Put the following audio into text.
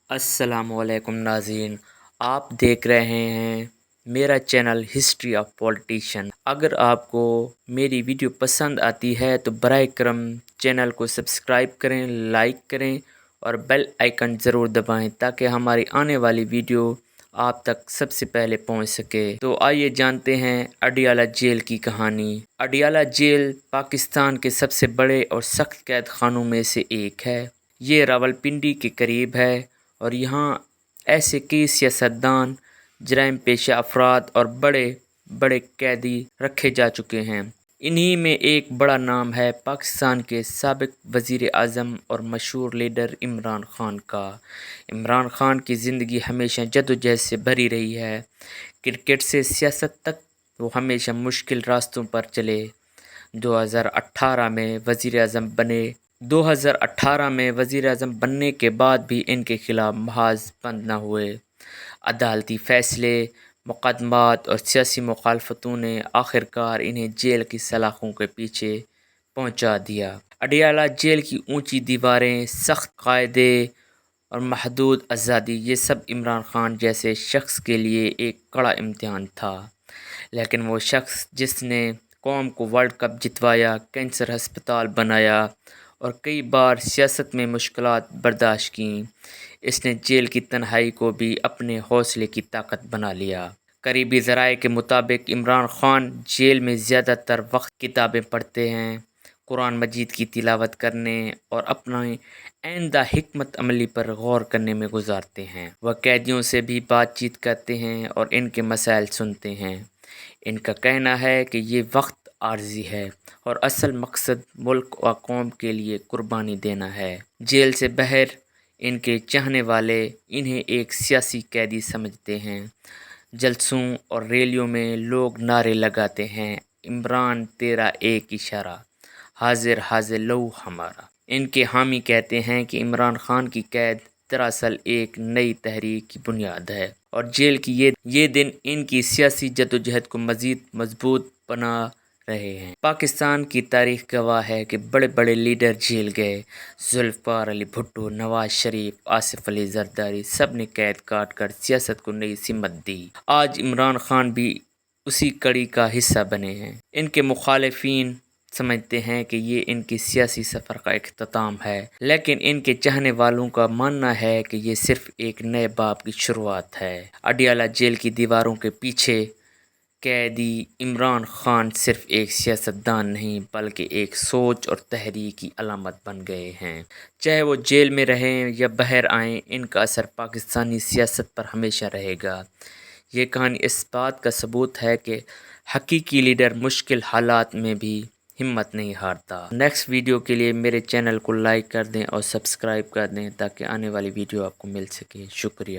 अस्सलामुअलैकुम नाज़रीन, आप देख रहे हैं मेरा चैनल हिस्ट्री ऑफ पॉलिटिशियन। अगर आपको मेरी वीडियो पसंद आती है तो बराए करम चैनल को सब्सक्राइब करें, लाइक करें और बेल आइकन ज़रूर दबाएं ताकि हमारी आने वाली वीडियो आप तक सबसे पहले पहुंच सके। तो आइए जानते हैं अडियाला जेल की कहानी। अडियाला जेल पाकिस्तान के सबसे बड़े और सख्त कैद खानों में से एक है। ये रावलपिंडी के करीब है और यहाँ ऐसे कई सियासतदान, जराइम पेशा अफराद और बड़े बड़े कैदी रखे जा चुके हैं। इन्हीं में एक बड़ा नाम है पाकिस्तान के साबिक वज़ीर आज़म और मशहूर लीडर इमरान ख़ान का। इमरान ख़ान की ज़िंदगी हमेशा जद्दोजहद से भरी रही है। क्रिकेट से सियासत तक वो हमेशा मुश्किल रास्तों पर चले। 2018 में वज़ीर आज़म बने। 2018 में वज़ीर आज़म बनने के बाद भी इनके खिलाफ महाज बंद न हुए। अदालती फ़ैसले, मुक़दमात और सियासी मुखालफतों ने आखिरकार इन्हें जेल की सलाखों के पीछे पहुंचा दिया। अडियाला जेल की ऊंची दीवारें, सख्त कायदे और महदूद आज़ादी, ये सब इमरान ख़ान जैसे शख्स के लिए एक कड़ा इम्तिहान था। लेकिन वो शख्स जिसने कौम को वर्ल्ड कप जितवाया, कैंसर हस्पताल बनाया और कई बार सियासत में मुश्किलात बर्दाश्त की, इसने जेल की तन्हाई को भी अपने हौसले की ताकत बना लिया। करीबी ज़राए के मुताबिक इमरान ख़ान जेल में ज़्यादातर वक्त किताबें पढ़ते हैं, कुरान मजीद की तिलावत करने और अपने आइंदा हिकमत अमली पर गौर करने में गुजारते हैं। वह कैदियों से भी बातचीत करते हैं और इनके मसाइल सुनते हैं। इनका कहना है कि ये वक्त आर्जी है और असल मकसद मुल्क व कौम के लिए कुर्बानी देना है। जेल से बाहर इनके चाहने वाले इन्हें एक सियासी कैदी समझते हैं। जलसों और रैलियों में लोग नारे लगाते हैं, इमरान तेरा एक इशारा, हाजिर हाजिर लहू हमारा। इनके हामी कहते हैं कि इमरान ख़ान की कैद दरअसल एक नई तहरीक की बुनियाद है और जेल की ये दिन इनकी सियासी जद्दोजहद को मज़ीद मजबूत बना रहे हैं। पाकिस्तान की तारीख गवाह है कि बड़े बड़े लीडर जेल गए। जुल्फ़िकार अली भुट्टो, नवाज शरीफ, आसिफ अली जरदारी, सब ने कैद काट कर सियासत को नई सिमत दी। आज इमरान ख़ान भी उसी कड़ी का हिस्सा बने हैं। इनके मुखालिफिन समझते हैं कि ये इनकी सियासी सफ़र का इख्तिताम है, लेकिन इनके चाहने वालों का मानना है कि ये सिर्फ एक नए बाब की शुरुआत है। अडियाला जेल की दीवारों के पीछे कैदी इमरान ख़ान सिर्फ एक सियासतदान नहीं बल्कि एक सोच और तहरीक की अलामत बन गए हैं। चाहे वो जेल में रहें या बाहर आएँ, इनका असर पाकिस्तानी सियासत पर हमेशा रहेगा। ये कहानी इस बात का सबूत है कि हकीकी लीडर मुश्किल हालात में भी हिम्मत नहीं हारता। नेक्स्ट वीडियो के लिए मेरे चैनल को लाइक कर दें और सब्सक्राइब कर दें ताकि आने वाली वीडियो आपको मिल सके। शुक्रिया।